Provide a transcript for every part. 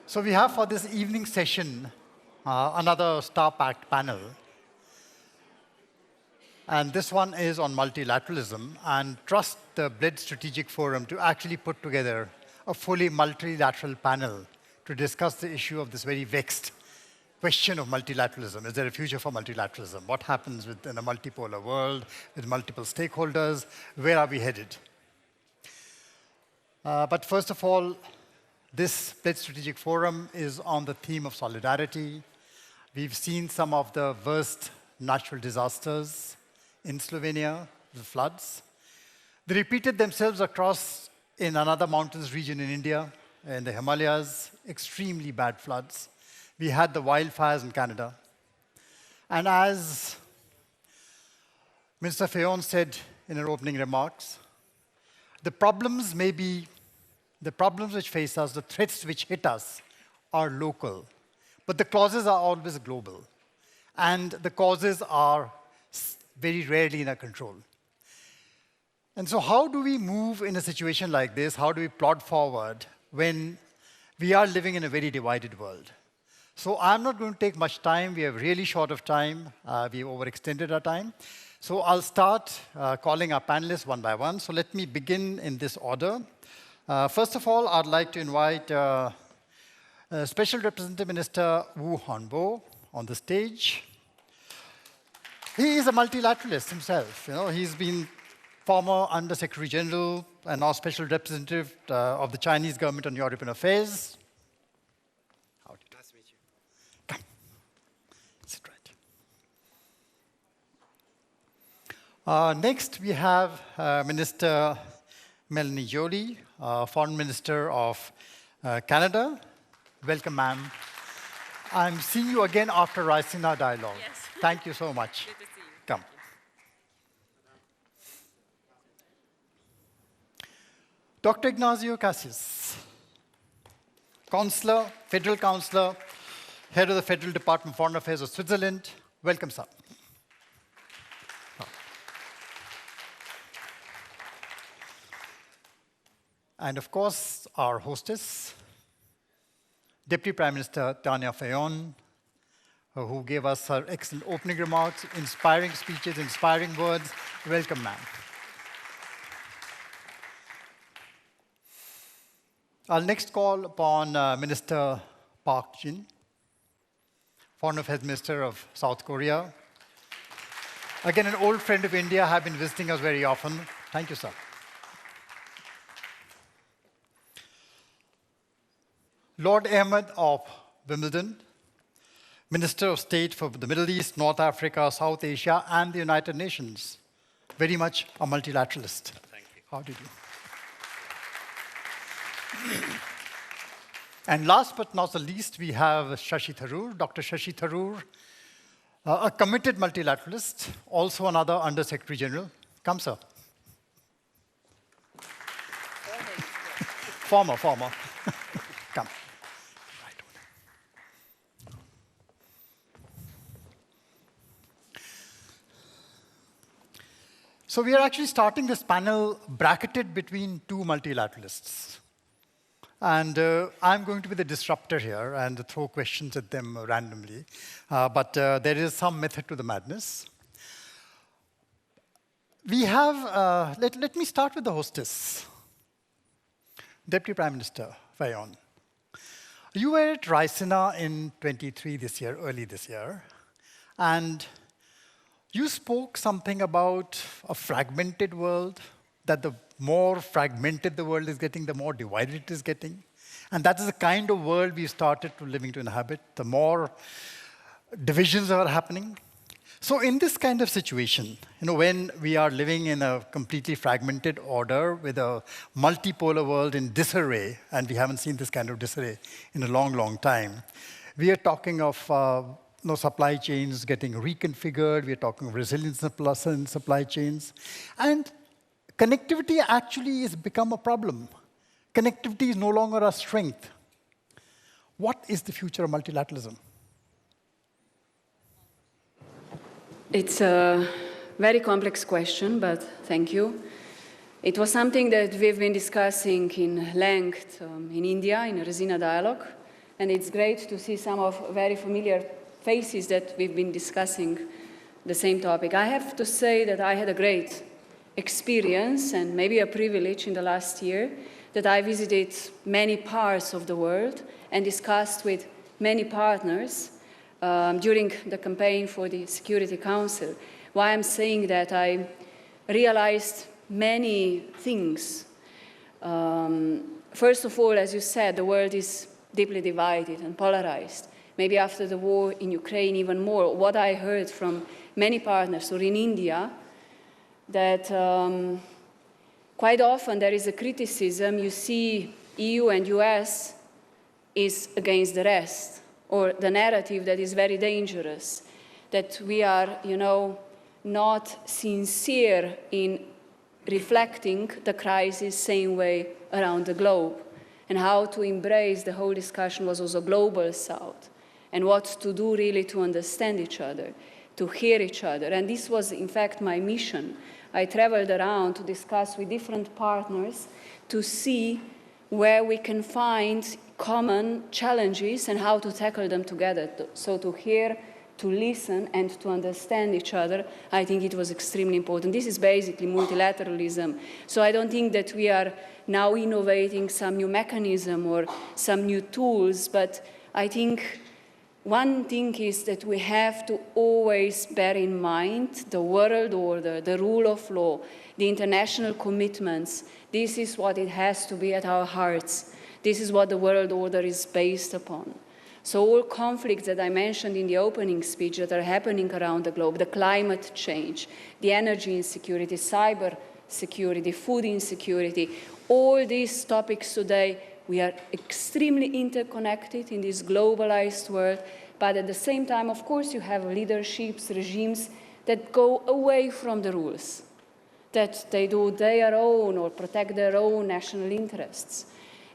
So we have for this evening session another star-packed panel. And this one is on multilateralism, and trust the Bled Strategic Forum to actually put together a fully multilateral panel to discuss the issue of this very vexed question of multilateralism. Is there a future for multilateralism? What happens in a multipolar world with multiple stakeholders? Where are we headed? But first of all, this Bled Strategic Forum is on the theme of solidarity. We've seen some of the worst natural disasters in Slovenia, the floods. They repeated themselves across in another mountains region in India, in the Himalayas, extremely bad floods. We had the wildfires in Canada. And as Minister Fajon said in her opening remarks, the problems which face us, the threats which hit us are local, but the causes are always global. And the causes are very rarely in our control. And so how do we move in a situation like this? How do we plod forward when we are living in a very divided world? So I'm not going to take much time. We are really short of time. We've overextended our time. So I'll start calling our panelists one by one. So let me begin in this order. First of all, I'd like to invite Special Representative Minister Hongbo on the stage. He is a multilateralist himself. He's been former Under Secretary General and now Special Representative of the Chinese government on European affairs. Howdy. Nice to meet you. Come. Sit right. Next, we have Minister Mélanie Joly, Foreign Minister of Canada. Welcome, ma'am. I'm seeing you again after Raisina dialogue. Yes. Thank you so much. Good to see you. Come. Dr. Ignazio Cassis, Councillor, Federal Councillor, Head of the Federal Department of Foreign Affairs of Switzerland. Welcome, sir. And of course, our hostess, Deputy Prime Minister Tanja Fajon, who gave us her excellent opening remarks, inspiring speeches, inspiring words. Welcome, ma'am. I'll next call upon Minister Park Jin, Foreign Affairs Minister of South Korea. Again, an old friend of India, have been visiting us very often. Thank you, sir. Lord Ahmad of Wimbledon, Minister of State for the Middle East, North Africa, South Asia, and the United Nations. Very much a multilateralist. Thank you. How do you do? And last but not the least, we have Shashi Tharoor, Dr. Shashi Tharoor, a committed multilateralist, also another Under Secretary General. Come, sir. Former. Come. So we are actually starting this panel bracketed between two multilateralists. And I'm going to be the disruptor here and throw questions at them randomly. But there is some method to the madness. We have, let me start with the hostess, Deputy Prime Minister Fajon. You were at Raisina in 23 this year, early this year. And you spoke something about a fragmented world, that the more fragmented the world is getting, the more divided it is getting. And that is the kind of world we started living to inhabit, the more divisions are happening. So in this kind of situation, when we are living in a completely fragmented order with a multipolar world in disarray, and we haven't seen this kind of disarray in a long, long time, we are talking of supply chains getting reconfigured. We're talking resilience in supply chains. And connectivity actually has become a problem. Connectivity is no longer a strength. What is the future of multilateralism? It's a very complex question, but thank you. It was something that we've been discussing in length in India, in a Raisina dialogue, And it's great to see some of very familiar faces that we've been discussing the same topic. I have to say that I had a great experience and maybe a privilege in the last year that I visited many parts of the world and discussed with many partners during the campaign for the Security Council. Why I'm saying that, I realized many things. First of all, as you said, the world is deeply divided and polarized. Maybe after the war in Ukraine, even more. What I heard from many partners, or in India, that quite often there is a criticism. You see EU and US is against the rest, or the narrative that is very dangerous, that we are, not sincere in reflecting the crisis same way around the globe, and how to embrace the whole discussion was also global south, and what to do really to understand each other, to hear each other. And this was, in fact, my mission. I traveled around to discuss with different partners to see where we can find common challenges and how to tackle them together. So to hear, to listen, and to understand each other, I think it was extremely important. This is basically multilateralism. So I don't think that we are now innovating some new mechanism or some new tools, but I think one thing is that we have to always bear in mind the world order, the rule of law, the international commitments. This is what it has to be at our hearts. This is what the world order is based upon. So all conflicts that I mentioned in the opening speech that are happening around the globe, the climate change, the energy insecurity, cyber security, food insecurity, all these topics today, we are extremely interconnected in this globalized world, but at the same time, of course, you have leaderships, regimes that go away from the rules, that they do their own or protect their own national interests.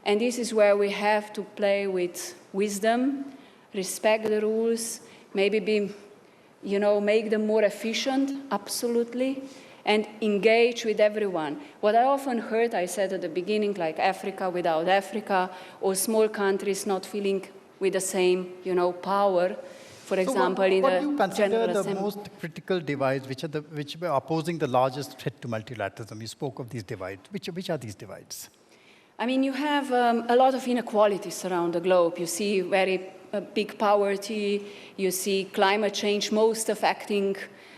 And this is where we have to play with wisdom, respect the rules, maybe make them more efficient, absolutely, and engage with everyone. What I often heard, I said at the beginning, like Africa without Africa, or small countries not feeling with the same, power. For example, in the what do you consider General the Assembly. most critical divides, which were opposing the largest threat to multilateralism? You spoke of these divides. Which are these divides? I mean, you have a lot of inequalities around the globe. You see very big poverty. You see climate change most affecting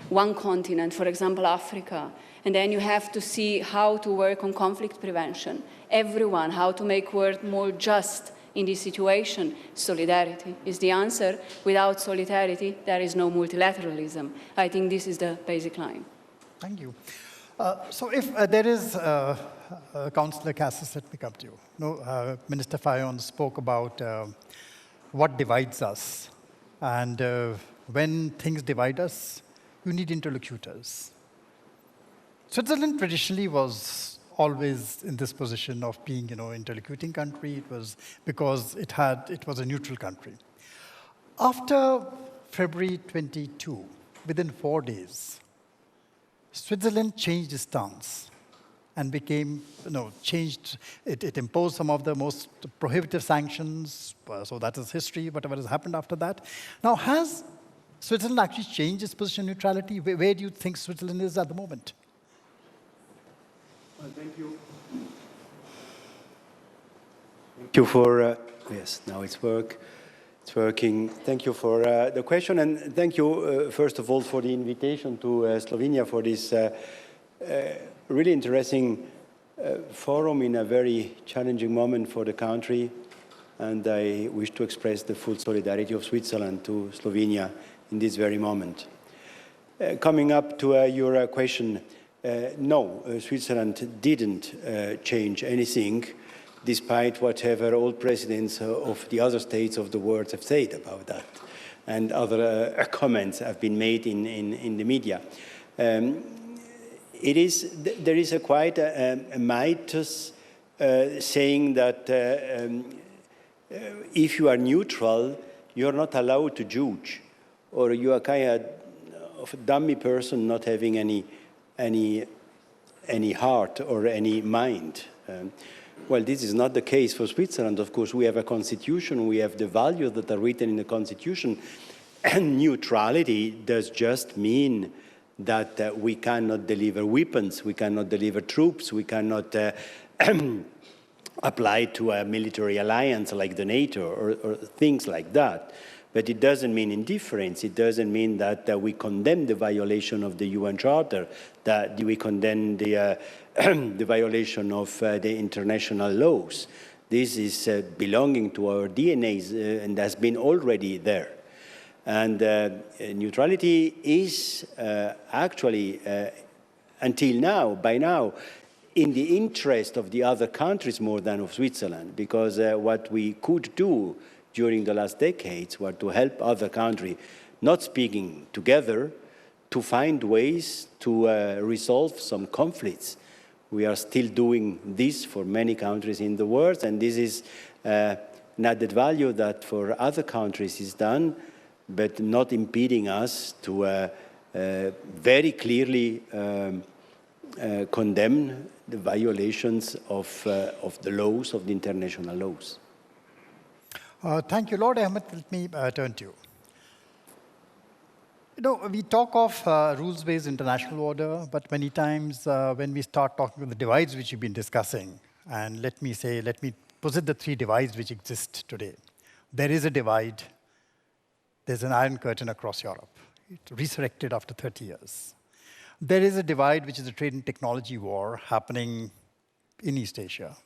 one continent, for example, Africa. And then you have to see how to work on conflict prevention. Everyone, how to make world more just in this situation. Solidarity is the answer. Without solidarity, there is no multilateralism. I think this is the basic line. Thank you. So if there is Councillor Cassis, let me come to you. Minister Fajon spoke about what divides us. And when things divide us, you need interlocutors. Switzerland traditionally was always in this position of being, interlocuting country. It was because it was a neutral country. After February 22, within 4 days, Switzerland changed its stance and became, it imposed some of the most prohibitive sanctions. So that is history, whatever has happened after that. Now, has Switzerland actually changed its position on neutrality? Where do you think Switzerland is at the moment? Well, thank you. Thank you for, yes, now it's working. Thank you for the question, and thank you, first of all, for the invitation to Slovenia for this really interesting forum in a very challenging moment for the country. And I wish to express the full solidarity of Switzerland to Slovenia in this very moment. Coming up to your question, no, Switzerland didn't change anything, despite whatever all presidents of the other states of the world have said about that, and other comments have been made in the media. There is quite a mythos saying that if you are neutral, you're not allowed to judge, or you are kind of a dummy person not having any heart or any mind. Well, this is not the case for Switzerland. Of course, we have a constitution, we have the values that are written in the constitution, and neutrality does just mean that we cannot deliver weapons, we cannot deliver troops, we cannot apply to a military alliance like the NATO or things like that. But it doesn't mean indifference. It doesn't mean that we condemn the violation of the UN Charter, that we condemn the, the violation of the international laws. This is belonging to our DNA and has been already there. And neutrality is actually, until now, by now, in the interest of the other countries more than of Switzerland, because what we could do during the last decades were to help other countries not speaking together to find ways to resolve some conflicts. We are still doing this for many countries in the world, and this is an added value that for other countries is done, but not impeding us to very clearly condemn the violations of the laws, of the international laws. Thank you, Lord Ahmed. Let me turn to you. You know, we talk of rules-based international order, but many times when we start talking about the divides which you've been discussing, and let me posit the three divides which exist today. There is a divide. There's an iron curtain across Europe. It's resurrected after 30 years. There is a divide which is a trade and technology war happening in East Asia.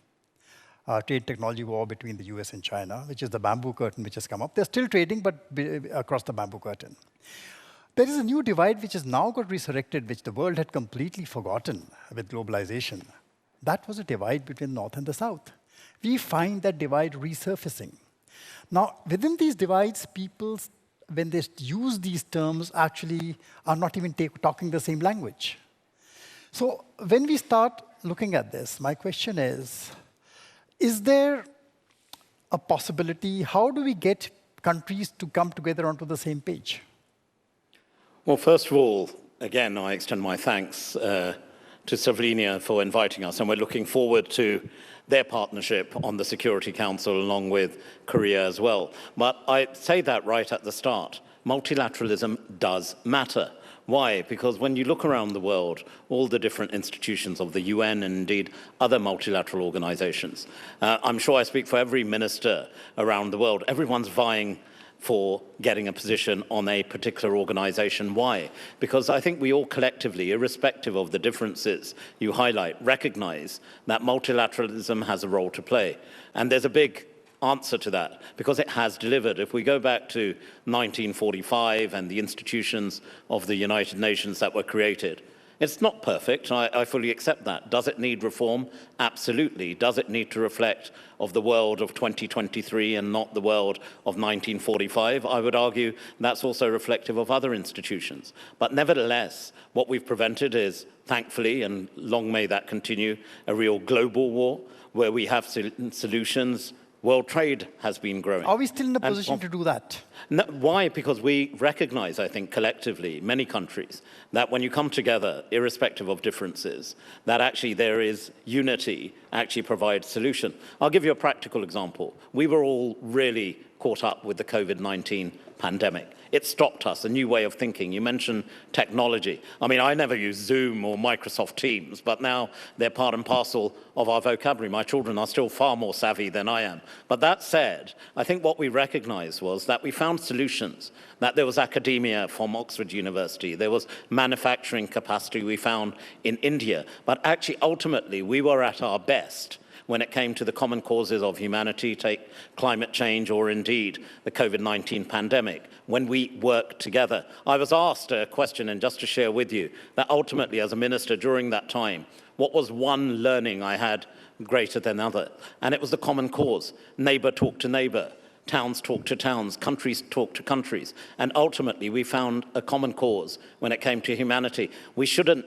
Trade technology war between the US and China, which is the bamboo curtain which has come up. They're still trading, but across the bamboo curtain. There is a new divide which has now got resurrected, which the world had completely forgotten with globalization. That was a divide between North and the South. We find that divide resurfacing. Now, within these divides, people, when they use these terms, actually are not even talking the same language. So when we start looking at this, my question is there a possibility? How do we get countries to come together onto the same page? Well, first of all, again, I extend my thanks to Slovenia for inviting us, and we're looking forward to their partnership on the Security Council along with Korea as well. But I say that right at the start. Multilateralism does matter. Why? Because when you look around the world, all the different institutions of the UN and indeed other multilateral organizations, I'm sure I speak for every minister around the world, everyone's vying for getting a position on a particular organization. Why? Because I think we all collectively, irrespective of the differences you highlight, recognize that multilateralism has a role to play. And there's a big answer to that, because it has delivered. If we go back to 1945 and the institutions of the United Nations that were created, it's not perfect, I fully accept that. Does it need reform? Absolutely. Does it need to reflect of the world of 2023 and not the world of 1945? I would argue that's also reflective of other institutions. But nevertheless, what we've prevented is, thankfully, and long may that continue, a real global war where we have solutions. World trade has been growing. Are we still in a position to do that? No, why? Because we recognize, I think, collectively, many countries, that when you come together, irrespective of differences, that actually there is unity, actually provides solution. I'll give you a practical example. We were all really caught up with the COVID-19 pandemic. It stopped us, a new way of thinking. You mentioned technology. I mean, I never used Zoom or Microsoft Teams, but now they're part and parcel of our vocabulary. My children are still far more savvy than I am. But that said, I think what we recognized was that we found solutions, that there was academia from Oxford University, there was manufacturing capacity we found in India, but actually, ultimately, we were at our best when it came to the common causes of humanity, take climate change or indeed the COVID-19 pandemic, when we work together. I was asked a question, and just to share with you, that ultimately as a minister during that time, what was one learning I had greater than other? And it was the common cause. Neighbor talk to neighbor, towns talk to towns, countries talk to countries. And ultimately we found a common cause when it came to humanity. We shouldn't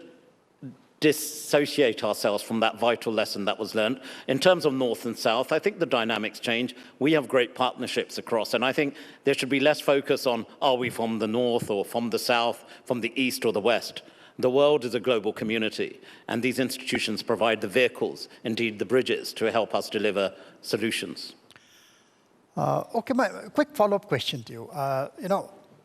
dissociate ourselves from that vital lesson that was learned. In terms of North and South, I think the dynamics change. We have great partnerships across, and I think there should be less focus on, are we from the North or from the South, from the East or the West? The world is a global community, and these institutions provide the vehicles, indeed the bridges, to help us deliver solutions. Okay, my quick follow-up question to you.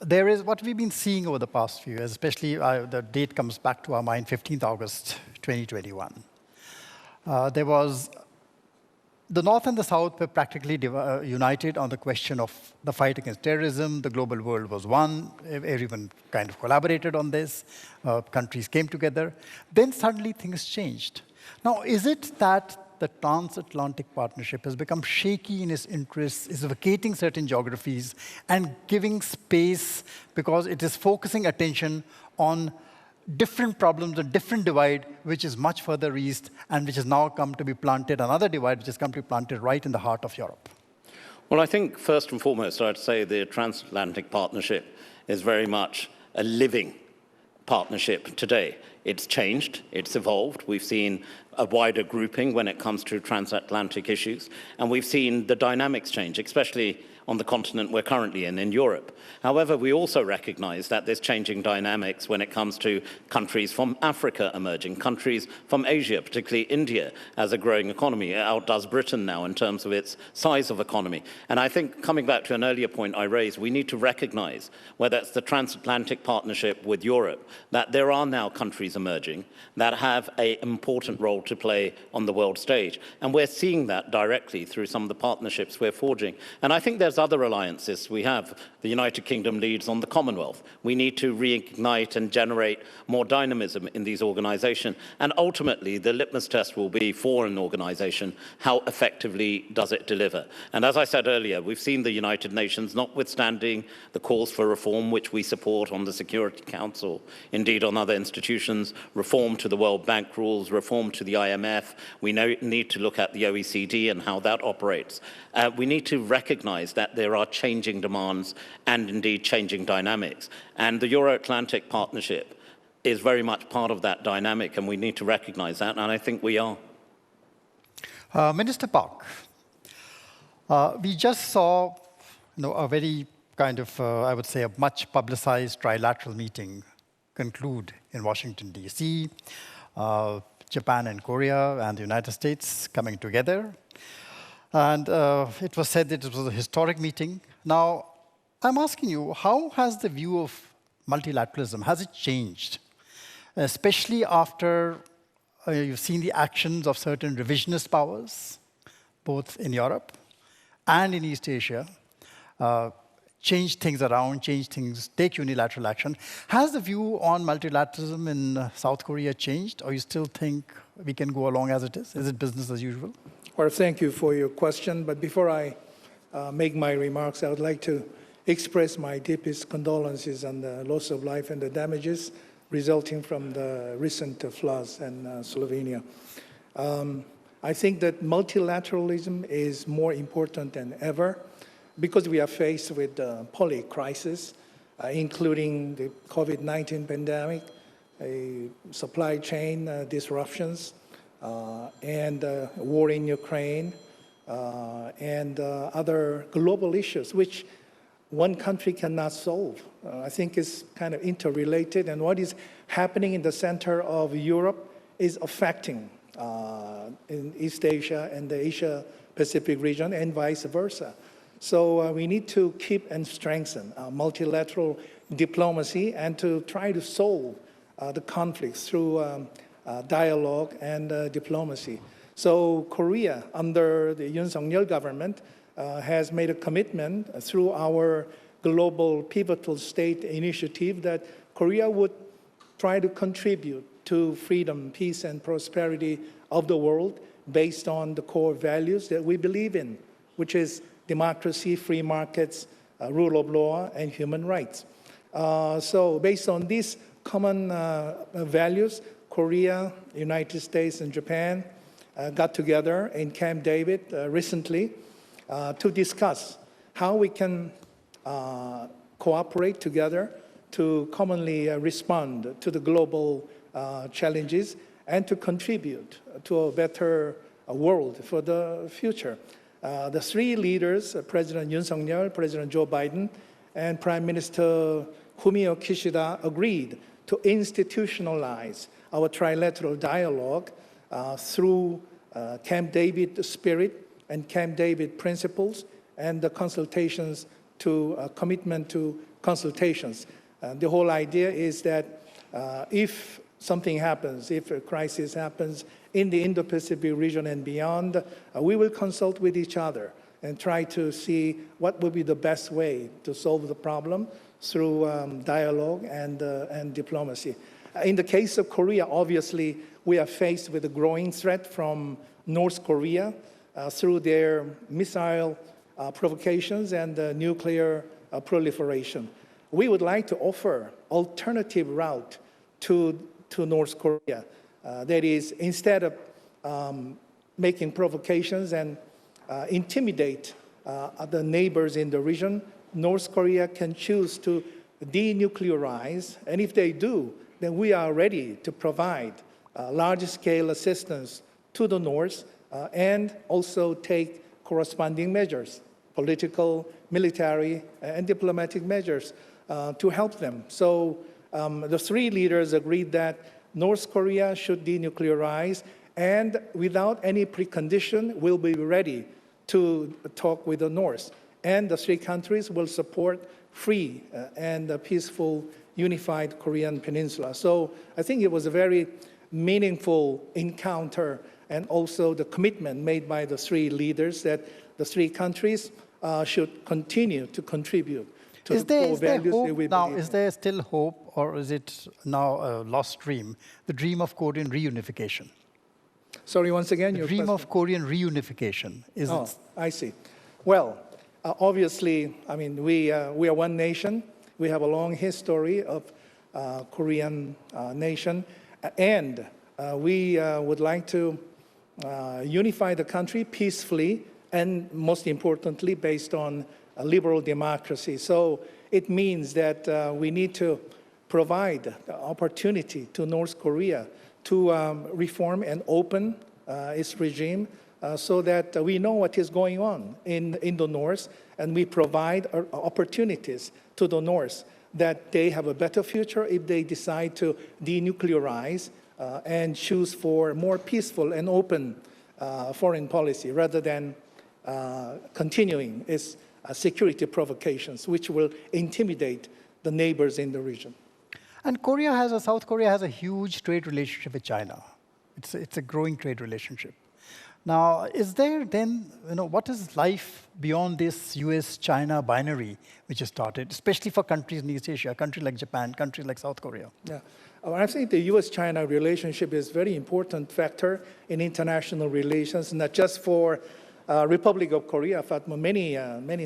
There is what we've been seeing over the past few years, especially the date comes back to our mind, 15th August 2021. There was the North and the South were practically united on the question of the fight against terrorism. The global world was one. Everyone kind of collaborated on this. Countries came together. Then suddenly things changed. Now, is it that the transatlantic partnership has become shaky in its interests, is vacating certain geographies and giving space because it is focusing attention on different problems, a different divide, which is much further east and which has now come to be planted, another divide which has come to be planted right in the heart of Europe? Well, I think first and foremost, I'd say the transatlantic partnership is very much a living partnership today. It's changed, it's evolved. We've seen a wider grouping when it comes to transatlantic issues, and we've seen the dynamics change, especially on the continent we're currently in Europe. However, we also recognize that there's changing dynamics when it comes to countries from Africa emerging, countries from Asia, particularly India, as a growing economy. It outdoes Britain now in terms of its size of economy. And I think, coming back to an earlier point I raised, we need to recognize, whether it's the transatlantic partnership with Europe, that there are now countries emerging that have an important role to play on the world stage. And we're seeing that directly through some of the partnerships we're forging. And I think there's other alliances we have. The United Kingdom leads on the Commonwealth. We need to reignite and generate more dynamism in these organizations. And ultimately, the litmus test will be for an organization, how effectively does it deliver? And as I said earlier, we've seen the United Nations, notwithstanding the calls for reform, which we support on the Security Council, indeed on other institutions, reform to the World Bank rules, reform to the IMF. We need to look at the OECD and how that operates. We need to recognize that there are changing demands and indeed changing dynamics. And the Euro-Atlantic partnership is very much part of that dynamic, and we need to recognize that, and I think we are. Minister Park, we just saw a very kind of, I would say, a much publicized trilateral meeting conclude in Washington, D.C., Japan and Korea and the United States coming together. And it was said that it was a historic meeting. Now, I'm asking you, how has the view of multilateralism, has it changed? Especially after you've seen the actions of certain revisionist powers, both in Europe and in East Asia, change things around, change things, take unilateral action. Has the view on multilateralism in South Korea changed, or you still think we can go along as it is? Is it business as usual? Well, thank you for your question. But before I make my remarks, I would like to express my deepest condolences on the loss of life and the damages resulting from the recent floods in Slovenia. I think that multilateralism is more important than ever because we are faced with the poly-crisis, including the COVID-19 pandemic, supply chain disruptions, and war in Ukraine, and other global issues, which one country cannot solve. I think it's kind of interrelated, and what is happening in the center of Europe is affecting in East Asia and the Asia-Pacific region, and vice versa. So we need to keep and strengthen multilateral diplomacy and to try to solve the conflicts through dialogue and diplomacy. So Korea, under the Yoon Suk-yeol government, has made a commitment through our global pivotal state initiative that Korea would try to contribute to freedom, peace, and prosperity of the world based on the core values that we believe in, which is democracy, free markets, rule of law, and human rights. So based on these common values, Korea, United States, and Japan got together in Camp David recently to discuss how we can cooperate together to commonly respond to the global challenges and to contribute to a better world for the future. The three leaders, President Yoon Suk-yeol, President Joe Biden, and Prime Minister Fumio Kishida, agreed to institutionalize our trilateral dialogue through Camp David spirit and Camp David principles and the consultations to commitment to consultations. The whole idea is that if something happens, if a crisis happens in the Indo-Pacific region and beyond, we will consult with each other and try to see what would be the best way to solve the problem through dialogue and diplomacy. In the case of Korea, obviously, we are faced with a growing threat from North Korea through their missile provocations and nuclear proliferation. We would like to offer alternative route to North Korea. That is, instead of making provocations and intimidate the neighbors in the region, North Korea can choose to denuclearize, and if they do, then we are ready to provide large-scale assistance to the North and also take corresponding measures, political, military, and diplomatic measures to help them. So the three leaders agreed that North Korea should denuclearize, and without any precondition, will be ready to talk with the North. And the three countries will support free and peaceful, unified Korean peninsula. So I think it was a very meaningful encounter, and also the commitment made by the three leaders that the three countries should continue to contribute to the core values that we believe in. Is there still hope, or is it now a lost dream, the dream of Korean reunification? Sorry, once again, the dream of Korean reunification. I see. Well, obviously, I mean, we are one nation. We have a long history of Korean nation, and we would like to unify the country peacefully and, most importantly, based on a liberal democracy. So it means that we need to provide the opportunity to North Korea to reform and open its regime so that we know what is going on in the North, and we provide opportunities to the North that they have a better future if they decide to denuclearize and choose for more peaceful and open foreign policy rather than continuing its security provocations, which will intimidate the neighbors in the region. And South Korea has a huge trade relationship with China. It's a growing trade relationship. Now, is there then, what is life beyond this US-China binary which has started, especially for countries in East Asia, a country like Japan, countries like South Korea? Yeah, I think the US-China relationship is a very important factor in international relations, not just for Republic of Korea, but many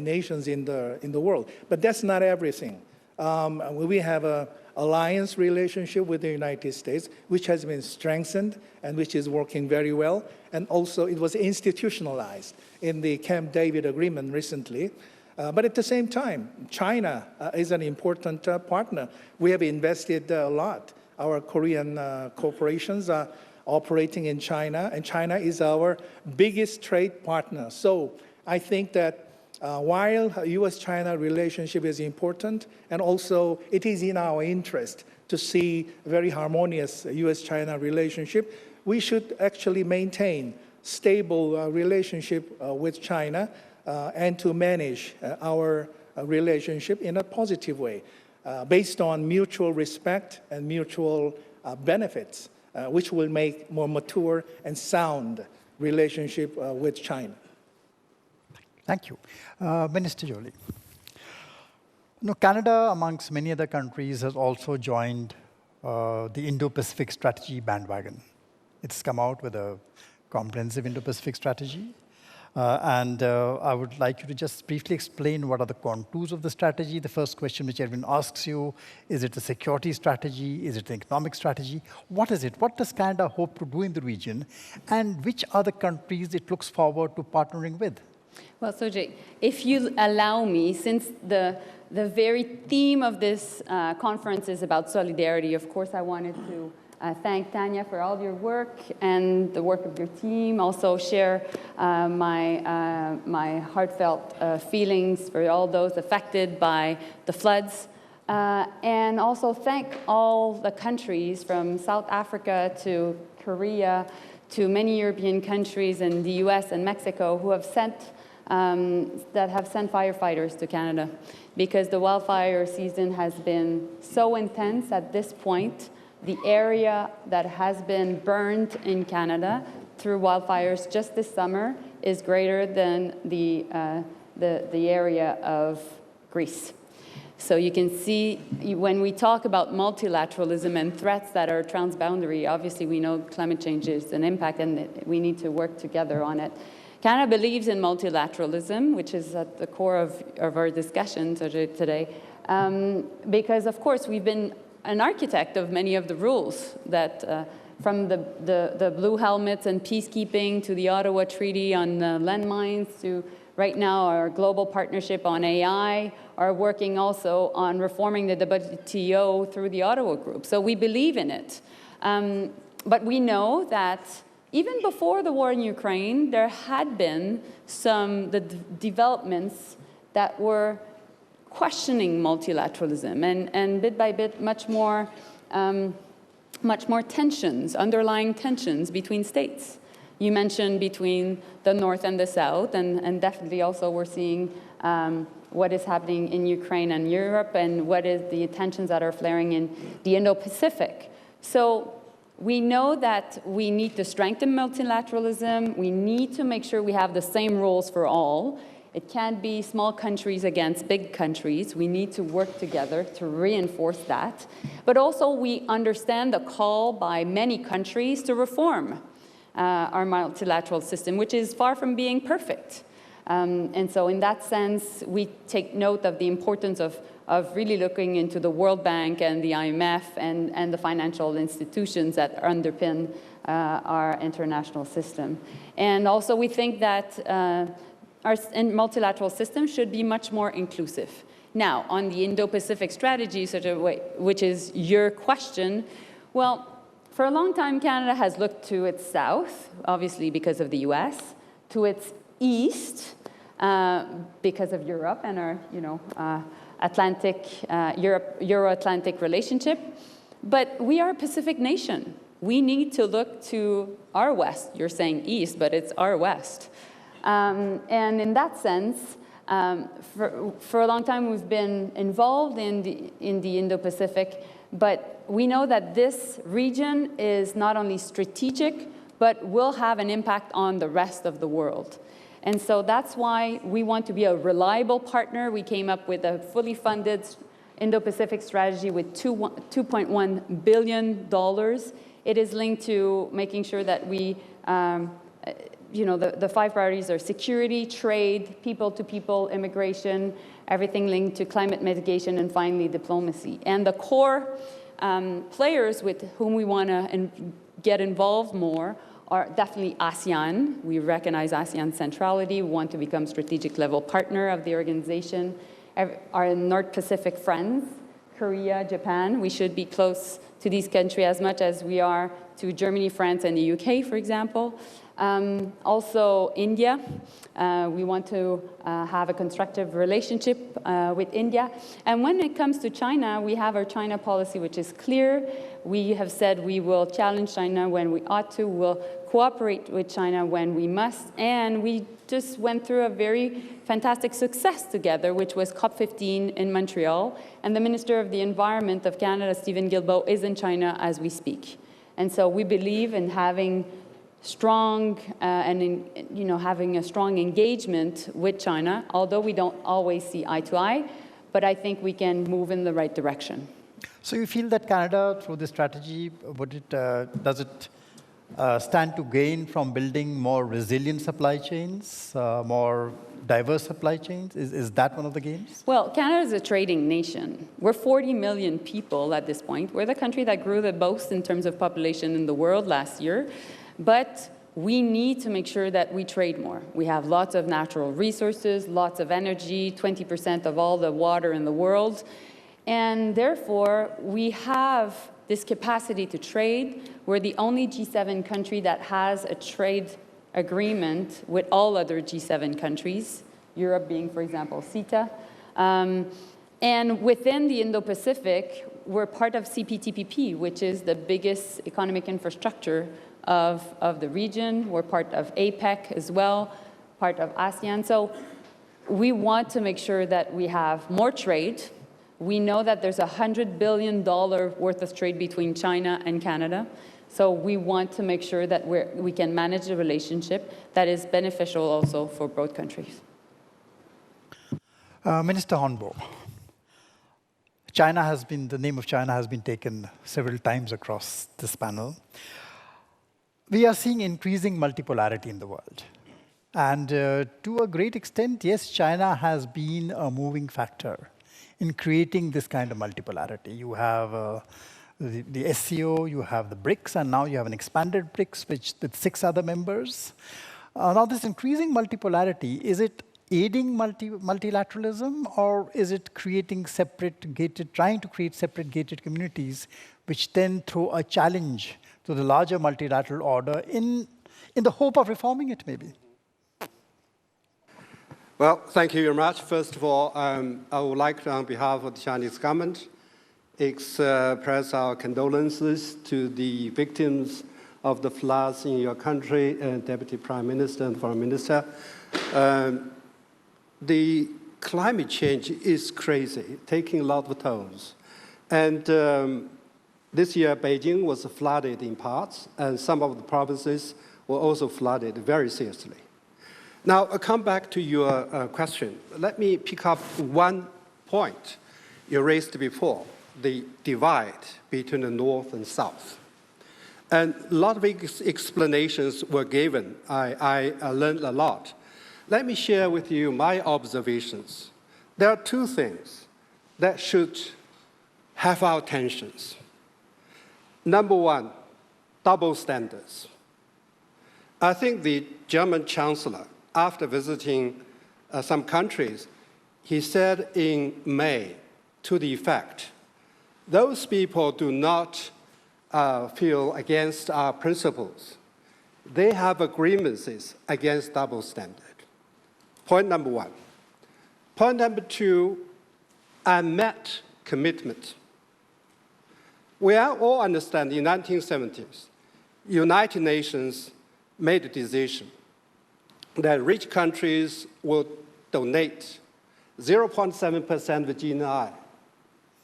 nations in the world. But that's not everything. We have an alliance relationship with the United States, which has been strengthened and which is working very well. And also, it was institutionalized in the Camp David agreement recently. But at the same time, China is an important partner. We have invested a lot. Our Korean corporations are operating in China, and China is our biggest trade partner. So I think that while US-China relationship is important, and also it is in our interest to see a very harmonious US-China relationship, we should actually maintain stable relationship with China and to manage our relationship in a positive way, based on mutual respect and mutual benefits, which will make more mature and sound relationship with China. Thank you. Minister Joly. Canada, amongst many other countries, has also joined the Indo-Pacific strategy bandwagon. It's come out with a comprehensive Indo-Pacific strategy. And I would like you to just briefly explain what are the contours of the strategy. The first question which everyone asks you, is it a security strategy? Is it an economic strategy? What is it? What does Canada hope to do in the region? And which are the countries it looks forward to partnering with? Well, Sunjoy, if you allow me, since the very theme of this conference is about solidarity, of course I wanted to thank Tanja for all of your work and the work of your team. Also share my heartfelt feelings for all those affected by the floods and also thank all the countries from South Africa to Korea to many European countries and the US and Mexico who have sent firefighters to Canada, because the wildfire season has been so intense at this point. The area that has been burned in Canada through wildfires just this summer is greater than the area of Greece. So you can see when we talk about multilateralism and threats that are transboundary, obviously we know climate change is an impact and we need to work together on it. Canada believes in multilateralism, which is at the core of our discussion today, because of course we've been an architect of many of the rules that from the blue helmets and peacekeeping to the Ottawa Treaty on landmines to right now our global partnership on AI, are working also on reforming the WTO through the Ottawa Group. So we believe in it. But we know that even before the war in Ukraine, there had been some developments that were questioning multilateralism and bit by bit much more tensions, underlying tensions between states. You mentioned between the North and the South, and definitely also we're seeing what is happening in Ukraine and Europe and what is the tensions that are flaring in the Indo-Pacific. So we know that we need to strengthen multilateralism. We need to make sure we have the same rules for all. It can't be small countries against big countries. We need to work together to reinforce that. But also we understand the call by many countries to reform our multilateral system, which is far from being perfect. And so in that sense, we take note of the importance of really looking into the World Bank and the IMF and the financial institutions that underpin our international system. And also we think that our multilateral system should be much more inclusive. Now, on the Indo-Pacific strategy, which is your question, well, for a long time, Canada has looked to its south, obviously because of the US, to its east, because of Europe and our, Euro-Atlantic relationship. But we are a Pacific nation. We need to look to our west. You're saying east, but it's our west. And in that sense, for a long time, we've been involved in the Indo-Pacific, but we know that this region is not only strategic, but will have an impact on the rest of the world. And so that's why we want to be a reliable partner. We came up with a fully funded Indo-Pacific strategy with $2.1 billion. It is linked to making sure that we, the 5 priorities are security, trade, people-to-people, immigration, everything linked to climate mitigation, and finally diplomacy. And the core players with whom we want to get involved more are definitely ASEAN. We recognize ASEAN centrality. We want to become strategic level partner of the organization. Our North Pacific friends, Korea, Japan, we should be close to these countries as much as we are to Germany, France, and the UK, for example. Also India, we want to have a constructive relationship with India. And when it comes to China, we have our China policy, which is clear. We have said we will challenge China when we ought to, we'll cooperate with China when we must, and we just went through a very fantastic success together, which was COP15 in Montreal, and the Minister of the Environment of Canada, Stephen Guilbeault, is in China as we speak. And so we believe in having strong having a strong engagement with China, although we don't always see eye to eye, but I think we can move in the right direction. So you feel that Canada, through this strategy, does it stand to gain from building more resilient supply chains, more diverse supply chains? Is that one of the gains? Well, Canada is a trading nation. We're 40 million people at this point. We're the country that grew the most in terms of population in the world last year. But we need to make sure that we trade more. We have lots of natural resources, lots of energy, 20% of all the water in the world. And therefore, we have this capacity to trade. We're the only G7 country that has a trade agreement with all other G7 countries, Europe being, for example, CETA. And within the Indo-Pacific, we're part of CPTPP, which is the biggest economic infrastructure of the region. We're part of APEC as well, part of ASEAN. So we want to make sure that we have more trade. We know that there's $100 billion worth of trade between China and Canada. So we want to make sure that we can manage the relationship that is beneficial also for both countries. Minister Hongbo, the name of China has been taken several times across this panel. We are seeing increasing multipolarity in the world. And to a great extent, yes, China has been a moving factor in creating this kind of multipolarity. You have the SCO, you have the BRICS, and now you have an expanded BRICS with 6 other members. Now this increasing multipolarity, is it aiding multilateralism, or is it creating trying to create separate gated communities, which then throw a challenge to the larger multilateral order in the hope of reforming it, maybe? Well, thank you very much. First of all, I would like to, on behalf of the Chinese government, express our condolences to the victims of the floods in your country, Deputy Prime Minister and Foreign Minister. The climate change is crazy, taking a lot of tolls. And this year, Beijing was flooded in parts, and some of the provinces were also flooded very seriously. Now, I'll come back to your question. Let me pick up one point you raised before, the divide between the North and South. And a lot of explanations were given. I learned a lot. Let me share with you my observations. There are 2 things that should have our attentions. Number 1, double standards. I think the German Chancellor, after visiting some countries, he said in May to the effect, those people do not feel against our principles. They have agreements against double standard. Point number 1. Point number 2, unmet commitment. We all understand in the 1970s, United Nations made a decision that rich countries will donate 0.7% of GNI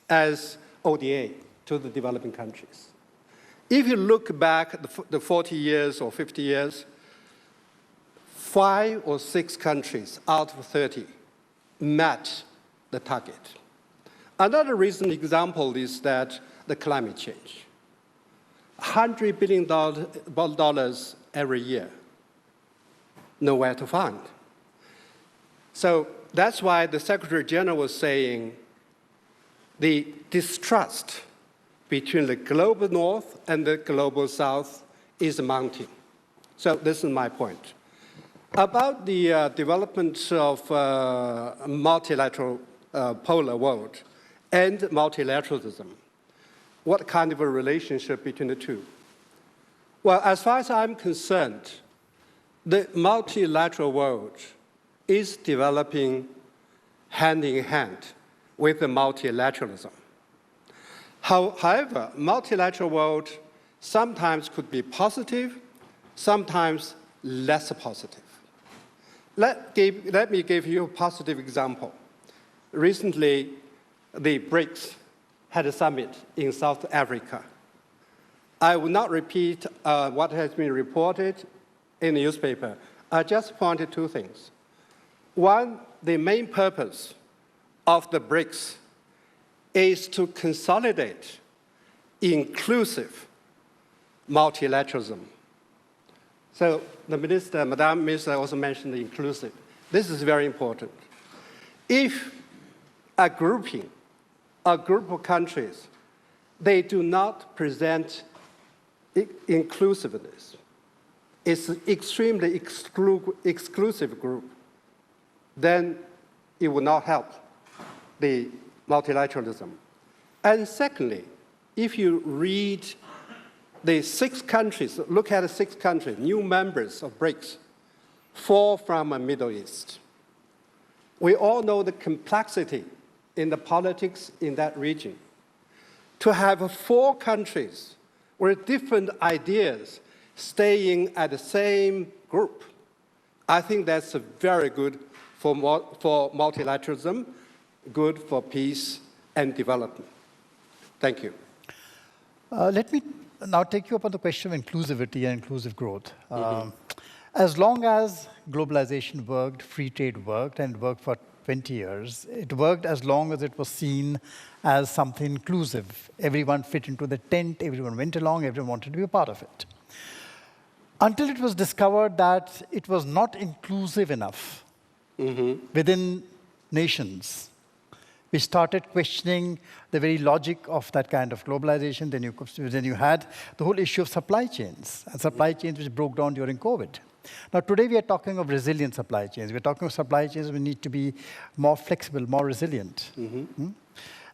as ODA to the developing countries. If you look back the 40 years or 50 years, 5 or 6 countries out of 30 met the target. Another recent example is that the climate change. $100 billion every year, nowhere to find. So that's why the Secretary General was saying the distrust between the global North and the global South is mounting. So this is my point. About the development of multilateral polar world and multilateralism, what kind of a relationship between the 2? Well, as far as I'm concerned, the multilateral world is developing hand in hand with the multilateralism. However, multilateral world sometimes could be positive, sometimes less positive. Let me give you a positive example. Recently, the BRICS had a summit in South Africa. I will not repeat what has been reported in the newspaper. I just pointed 2 things. One, the main purpose of the BRICS is to consolidate inclusive multilateralism. So the minister, Madam Minister also mentioned the inclusive. This is very important. If a group of countries, they do not present inclusiveness, it's an extremely exclusive group, then it will not help the multilateralism. And secondly, if you read the 6 countries, look at the 6 countries, new members of BRICS, 4 from the Middle East. We all know the complexity in the politics in that region. To have 4 countries with different ideas staying at the same group, I think that's very good for multilateralism, good for peace and development. Thank you. Let me now take you up on the question of inclusivity and inclusive growth. As long as globalization worked, free trade worked, and it worked for 20 years, it worked as long as it was seen as something inclusive. Everyone fit into the tent, everyone went along, everyone wanted to be a part of it. Until it was discovered that it was not inclusive enough within nations, we started questioning the very logic of that kind of globalization. Then you had the whole issue of supply chains, and supply chains which broke down during COVID. Now, today we are talking of resilient supply chains. We're talking of supply chains which need to be more flexible, more resilient.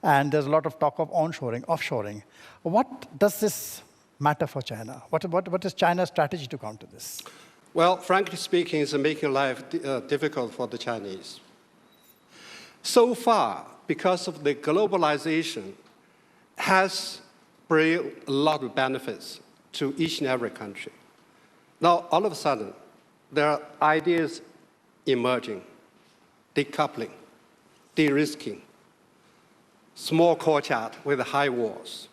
And there's a lot of talk of onshoring, offshoring. What does this matter for China? What is China's strategy to counter this? Well, frankly speaking, it's making life difficult for the Chinese. So far, because of the globalization, has brought a lot of benefits to each and every country. Now, all of a sudden, there are ideas emerging: decoupling, de-risking, small courtyard with high walls,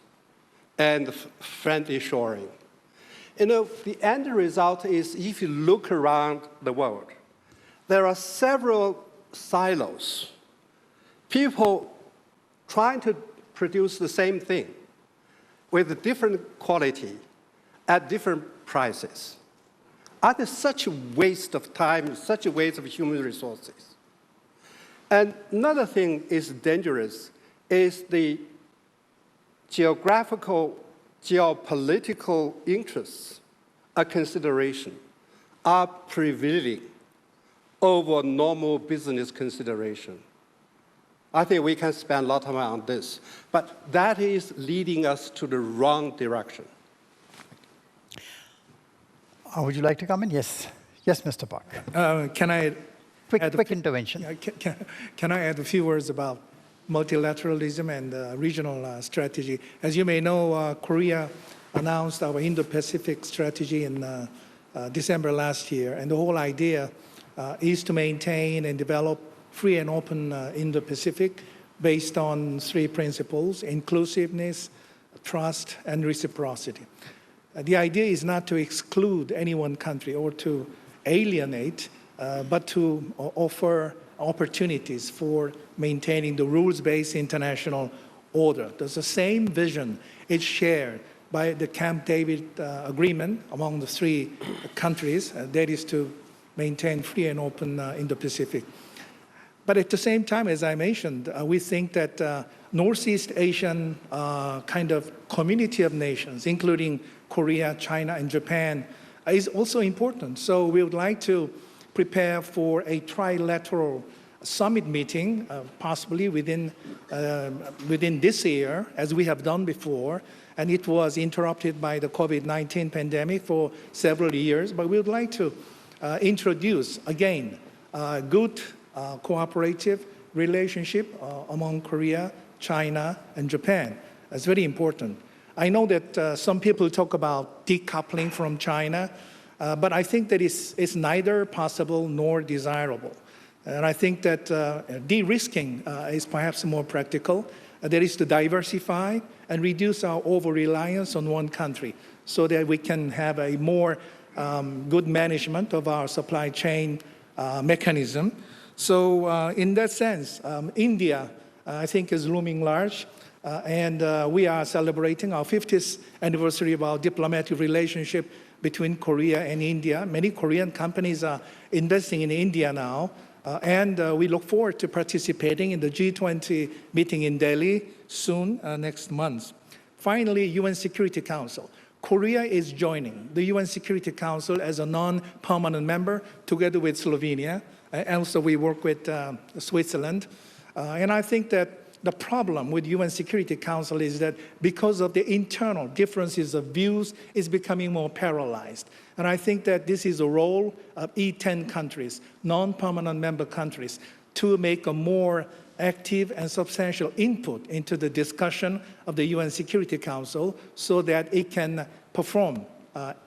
and friendly shoring. You know, the end result is, if you look around the world, there are several silos. People trying to produce the same thing with different quality at different prices. That is such a waste of time, such a waste of human resources. And another thing is dangerous is the geographical, geopolitical interests, a consideration, are prevailing over normal business consideration. I think we can spend a lot of time on this, but that is leading us to the wrong direction. Would you like to come in? Yes. Yes, Mr. Park. Can I Quick intervention. Can I add a few words about multilateralism and regional strategy? As you may know, Korea announced our Indo-Pacific strategy in December last year, and the whole idea is to maintain and develop free and open Indo-Pacific based on 3 principles: inclusiveness, trust, and reciprocity. The idea is not to exclude any one country or to alienate, but to offer opportunities for maintaining the rules-based international order. There's the same vision. It's shared by the Camp David agreement among the 3 countries, that is to maintain free and open Indo-Pacific. But at the same time, as I mentioned, we think that Northeast Asian kind of community of nations, including Korea, China, and Japan, is also important. So we would like to prepare for a trilateral summit meeting, possibly within this year, as we have done before. And it was interrupted by the COVID-19 pandemic for several years. But we would like to introduce, again, good cooperative relationship among Korea, China, and Japan. It's very important. I know that some people talk about decoupling from China, but I think that it's neither possible nor desirable. And I think that de-risking is perhaps more practical. That is to diversify and reduce our over-reliance on one country so that we can have a more good management of our supply chain mechanism. So in that sense, India, I think, is looming large. And we are celebrating our 50th anniversary of our diplomatic relationship between Korea and India. Many Korean companies are investing in India now. And we look forward to participating in the G20 meeting in Delhi soon, next month. Finally, UN Security Council. Korea is joining the UN Security Council as a non-permanent member together with Slovenia. And also we work with Switzerland. And I think that the problem with UN Security Council is that because of the internal differences of views, it's becoming more paralyzed. And I think that this is a role of E10 countries, non-permanent member countries, to make a more active and substantial input into the discussion of the UN Security Council so that it can perform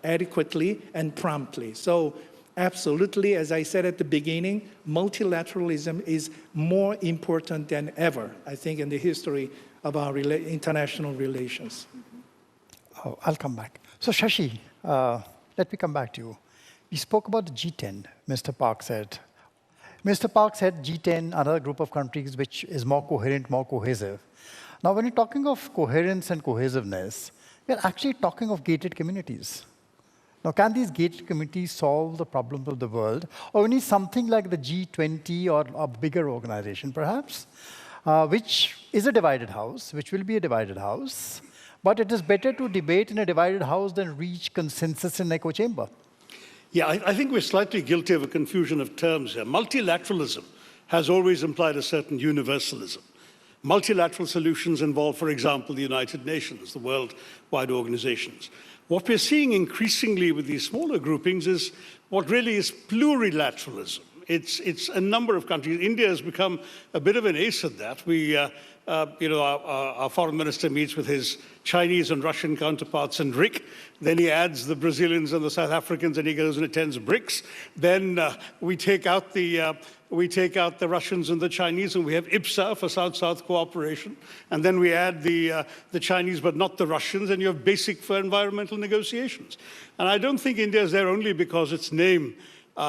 adequately and promptly. So absolutely, as I said at the beginning, multilateralism is more important than ever, I think, in the history of our international relations. Oh, I'll come back. So Shashi, let me come back to you. We spoke about the G10, Mr. Park said. Mr. Park said G10, another group of countries which is more coherent, more cohesive. Now, when you're talking of coherence and cohesiveness, we're actually talking of gated communities. Now, can these gated communities solve the problems of the world? Or we need something like the G20 or a bigger organization, perhaps, which is a divided house, which will be a divided house. But it is better to debate in a divided house than reach consensus in an echo chamber. Yeah, I think we're slightly guilty of a confusion of terms here. Multilateralism has always implied a certain universalism. Multilateral solutions involve, for example, the United Nations, the worldwide organizations. What we're seeing increasingly with these smaller groupings is what really is plurilateralism. It's a number of countries. India has become a bit of an ace at that. Our foreign minister meets with his Chinese and Russian counterparts in RIC. Then he adds the Brazilians and the South Africans, and he goes and attends BRICS. Then we take out the Russians and the Chinese, and we have IPSA for South-South cooperation. And then we add the Chinese, but not the Russians, and you have BASIC for environmental negotiations. And I don't think India is there only because its name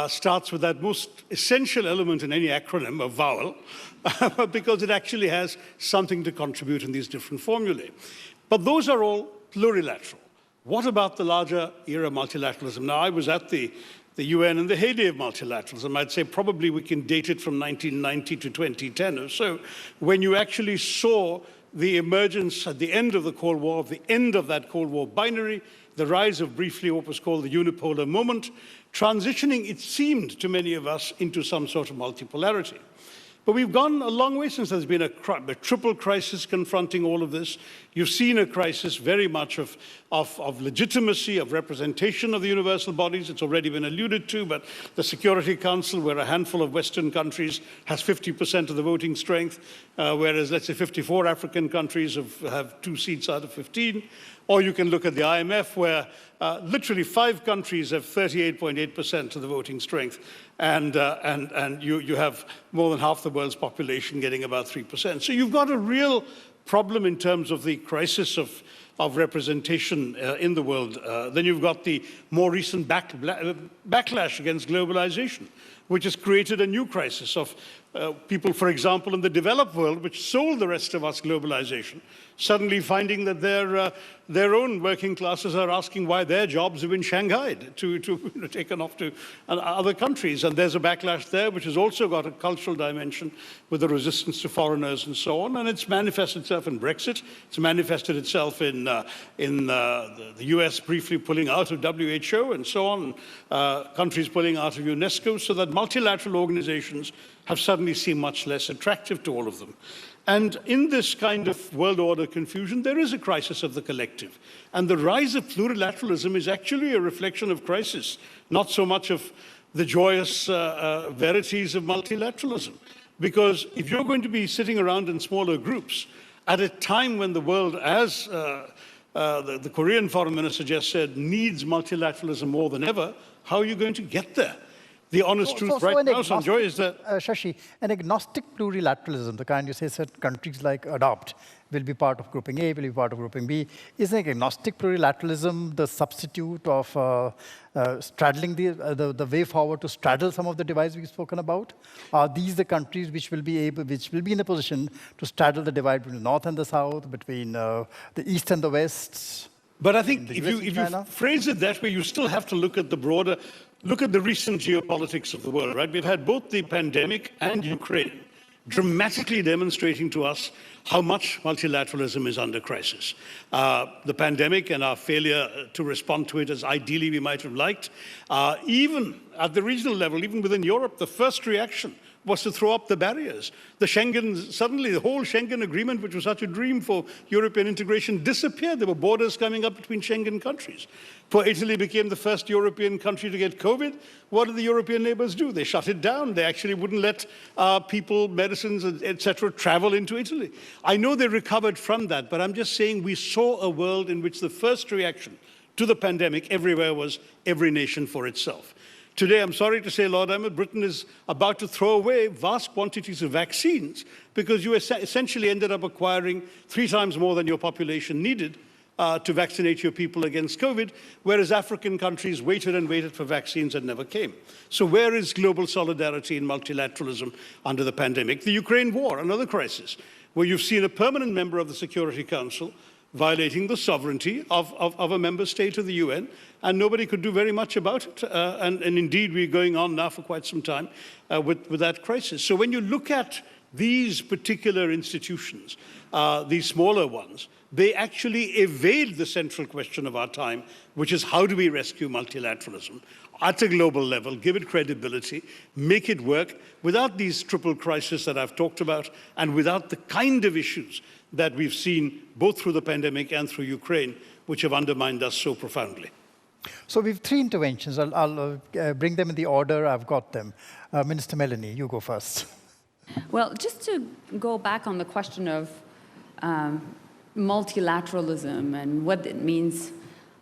starts with that most essential element in any acronym, a vowel, because it actually has something to contribute in these different formulae. But those are all plurilateral. What about the larger era of multilateralism? Now, I was at the UN in the heyday of multilateralism. I'd say probably we can date it from 1990 to 2010 or so, when you actually saw the emergence at the end of the Cold War, of the end of that Cold War binary, the rise of briefly what was called the unipolar moment, transitioning, it seemed to many of us, into some sort of multipolarity. But we've gone a long way since there's been a triple crisis confronting all of this. You've seen a crisis very much of legitimacy, of representation of the universal bodies. It's already been alluded to, but the Security Council, where a handful of Western countries has 50% of the voting strength, whereas, let's say, 54 African countries have 2 seats out of 15. Or you can look at the IMF, where literally 5 countries have 38.8% of the voting strength, and you have more than half the world's population getting about 3%. So you've got a real problem in terms of the crisis of representation in the world. Then you've got the more recent backlash against globalization, which has created a new crisis of people, for example, in the developed world, which sold the rest of us globalization, suddenly finding that their own working classes are asking why their jobs have been shanghaied to taken off to other countries. And there's a backlash there, which has also got a cultural dimension with the resistance to foreigners and so on. And it's manifested itself in Brexit. It's manifested itself in the US briefly pulling out of WHO and so on, countries pulling out of UNESCO, so that multilateral organizations have suddenly seemed much less attractive to all of them. And in this kind of world order confusion, there is a crisis of the collective. And the rise of plurilateralism is actually a reflection of crisis, not so much of the joyous verities of multilateralism. Because if you're going to be sitting around in smaller groups at a time when the world, as the Korean foreign minister just said, needs multilateralism more than ever, how are you going to get there? The honest truth right now, Sunjoy, is that... Shashi, an agnostic plurilateralism, the kind you say certain countries like adopt, will be part of grouping A, will be part of grouping B. Is an agnostic plurilateralism the substitute of straddling the way forward to straddle some of the divides we've spoken about? Are these the countries which will be in a position to straddle the divide between the North and the South, between the East and the West? But I think if you phrase it that way, you still have to look at the broader... Look at the recent geopolitics of the world, right? We've had both the pandemic and Ukraine dramatically demonstrating to us how much multilateralism is under crisis. The pandemic and our failure to respond to it as ideally we might have liked. Even at the regional level, even within Europe, the first reaction was to throw up the barriers. Suddenly the whole Schengen agreement, which was such a dream for European integration, disappeared. There were borders coming up between Schengen countries. Poor Italy became the first European country to get COVID. What did the European neighbors do? They shut it down. They actually wouldn't let people, medicines, etc., travel into Italy. I know they recovered from that, but I'm just saying we saw a world in which the first reaction to the pandemic everywhere was every nation for itself. Today, I'm sorry to say, Lord Ahmad, Britain is about to throw away vast quantities of vaccines because you essentially ended up acquiring 3 times more than your population needed to vaccinate your people against COVID, whereas African countries waited and waited for vaccines and never came. So where is global solidarity and multilateralism under the pandemic? The Ukraine war, another crisis, where you've seen a permanent member of the Security Council violating the sovereignty of a member state of the UN, and nobody could do very much about it. And indeed, we're going on now for quite some time with that crisis. So when you look at these particular institutions, these smaller ones, they actually evade the central question of our time, which is how do we rescue multilateralism at a global level, give it credibility, make it work without these triple crises that I've talked about, and without the kind of issues that we've seen both through the pandemic and through Ukraine, which have undermined us so profoundly. So we have 3 interventions. I'll bring them in the order I've got them. Minister Mélanie, you go first. Well, just to go back on the question of multilateralism and what it means,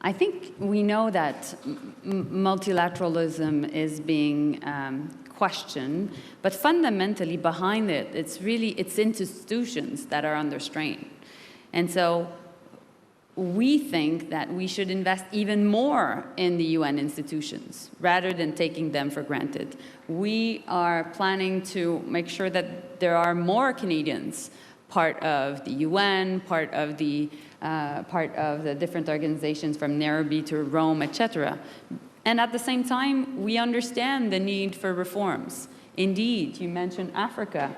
I think we know that multilateralism is being questioned, but fundamentally behind it, it's institutions that are under strain. And so we think that we should invest even more in the UN institutions rather than taking them for granted. We are planning to make sure that there are more Canadians part of the UN, part of the different organizations from Nairobi to Rome, etc. And at the same time, we understand the need for reforms. Indeed, you mentioned Africa.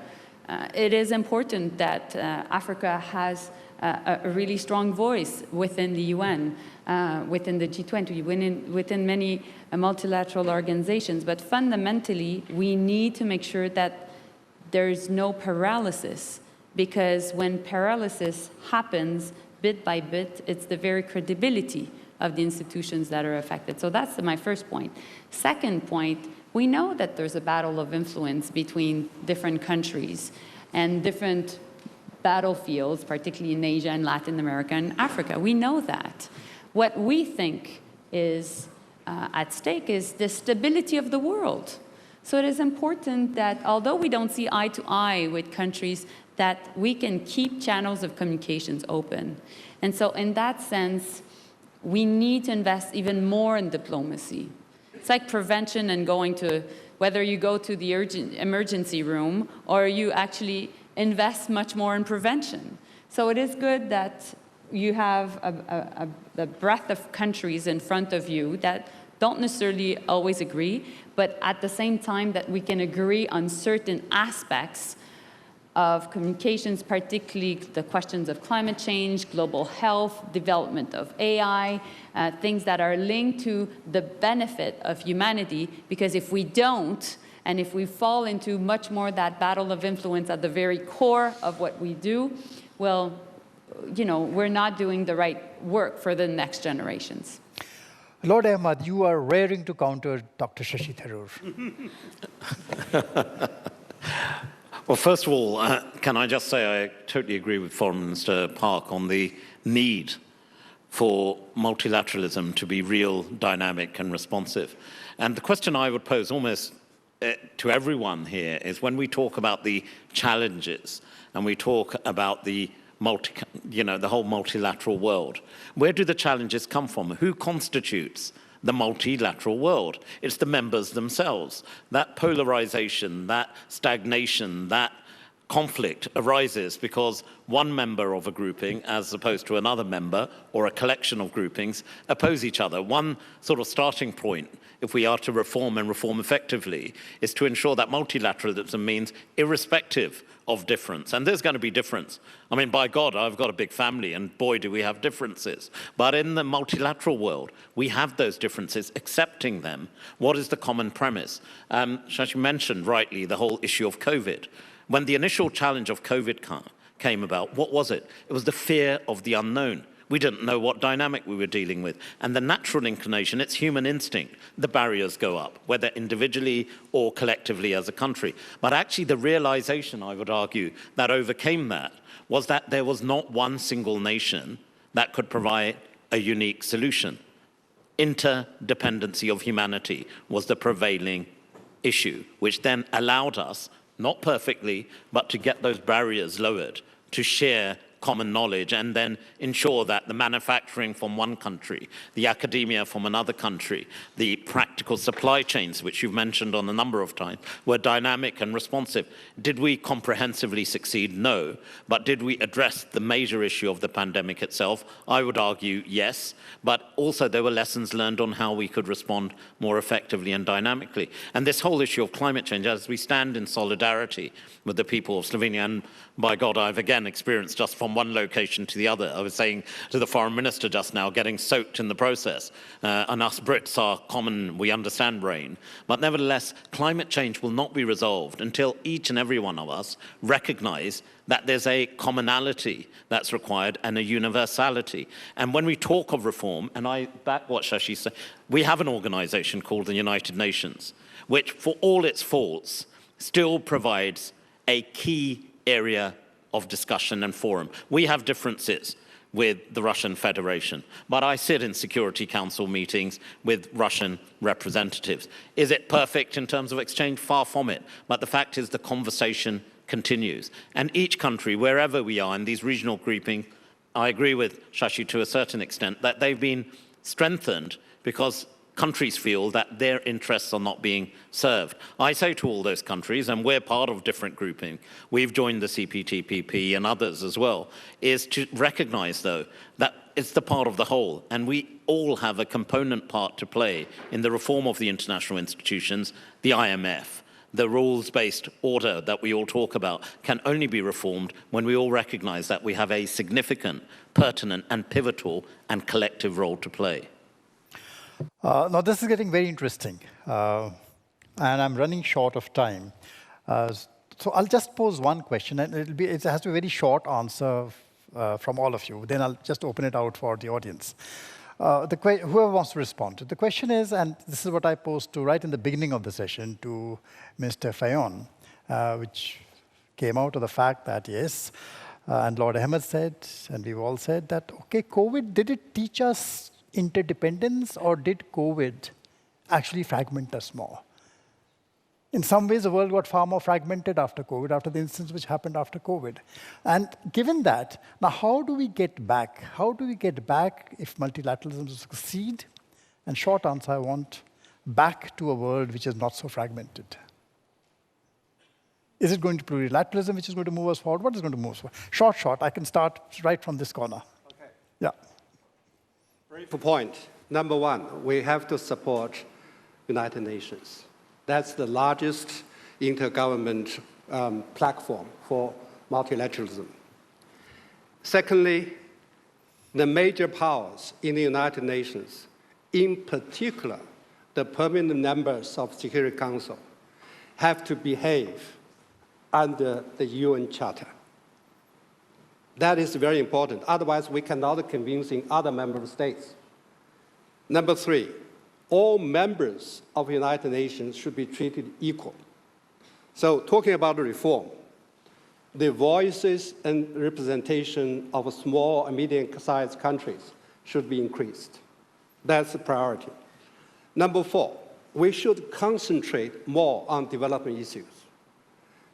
It is important that Africa has a really strong voice within the UN, within the G20, within many multilateral organizations. But fundamentally, we need to make sure that there is no paralysis, because when paralysis happens bit by bit, it's the very credibility of the institutions that are affected. So that's my first point. Second point, we know that there's a battle of influence between different countries and different battlefields, particularly in Asia and Latin America and Africa. We know that. What we think is at stake is the stability of the world. So it is important that although we don't see eye to eye with countries, that we can keep channels of communications open. And so in that sense, we need to invest even more in diplomacy. It's like prevention and going to, whether you go to the emergency room or you actually invest much more in prevention. So it is good that you have a breadth of countries in front of you that don't necessarily always agree, but at the same time that we can agree on certain aspects of communications, particularly the questions of climate change, global health, development of AI, things that are linked to the benefit of humanity, because if we don't, and if we fall into much more that battle of influence at the very core of what we do, well, you know, we're not doing the right work for the next generations. Lord Ahmad, you are raring to counter Dr. Shashi Tharoor. Well, first of all, can I just say I totally agree with Foreign Minister Park on the need for multilateralism to be real, dynamic and responsive. And the question I would pose almost to everyone here is when we talk about the challenges and we talk about the the whole multilateral world, where do the challenges come from? Who constitutes the multilateral world? It's the members themselves. That polarization, that stagnation, that conflict arises because one member of a grouping, as opposed to another member or a collection of groupings, oppose each other. One sort of starting point, if we are to reform and reform effectively, is to ensure that multilateralism means irrespective of difference. And there's going to be difference. I mean, by God, I've got a big family, and boy, do we have differences. But in the multilateral world, we have those differences, accepting them. What is the common premise? Shashi mentioned rightly the whole issue of COVID. When the initial challenge of COVID came about, what was it? It was the fear of the unknown. We didn't know what dynamic we were dealing with. And the natural inclination, it's human instinct, the barriers go up, whether individually or collectively as a country. But actually the realization, I would argue, that overcame that was that there was not one single nation that could provide a unique solution. Interdependency of humanity was the prevailing issue, which then allowed us, not perfectly, but to get those barriers lowered, to share common knowledge and then ensure that the manufacturing from one country, the academia from another country, the practical supply chains, which you've mentioned on a number of times, were dynamic and responsive. Did we comprehensively succeed? No. But did we address the major issue of the pandemic itself? I would argue yes, but also there were lessons learned on how we could respond more effectively and dynamically. And this whole issue of climate change, as we stand in solidarity with the people of Slovenia, and by God, I've again experienced just from one location to the other. I was saying to the foreign minister just now, getting soaked in the process. And us Brits are common, we understand rain. But nevertheless, climate change will not be resolved until each and every one of us recognize that there's a commonality that's required and a universality. And when we talk of reform, and I back what Shashi said, we have an organization called the United Nations, which for all its faults still provides a key area of discussion and forum. We have differences with the Russian Federation, but I sit in Security Council meetings with Russian representatives. Is it perfect in terms of exchange? Far from it. But the fact is the conversation continues. And each country, wherever we are in these regional groupings, I agree with Shashi to a certain extent that they've been strengthened because countries feel that their interests are not being served. I say to all those countries, and we're part of different grouping, we've joined the CPTPP and others as well, is to recognize, though, that it's the part of the whole, and we all have a component part to play in the reform of the international institutions. The IMF, the rules-based order that we all talk about, can only be reformed when we all recognize that we have a significant, pertinent, and pivotal and collective role to play. Now, this is getting very interesting, and I'm running short of time. So I'll just pose one question, and it has to be a very short answer from all of you. Then I'll just open it out for the audience. Whoever wants to respond. The question is, and this is what I posed to right in the beginning of the session to Mr. Fajon, which came out of the fact that, yes, and Lord Ahmad said, and we've all said that, okay, COVID, did it teach us interdependence, or did COVID actually fragment us more? In some ways, the world got far more fragmented after COVID, after the incidents which happened after COVID. And given that, now how do we get back? How do we get back if multilateralism succeed? And short answer, I want back to a world which is not so fragmented. Is it going to be plurilateralism which is going to move us forward? What is going to move us forward? Short, I can start right from this corner. Okay. Yeah. Brief point. Number one, we have to support United Nations. That's the largest intergovernment platform for multilateralism. Secondly, the major powers in the United Nations, in particular, the permanent members of Security Council, have to behave under the UN Charter. That is very important. Otherwise, we cannot convince other member states. Number three, all members of the United Nations should be treated equal. So talking about reform, the voices and representation of small and medium-sized countries should be increased. That's a priority. Number four, we should concentrate more on development issues.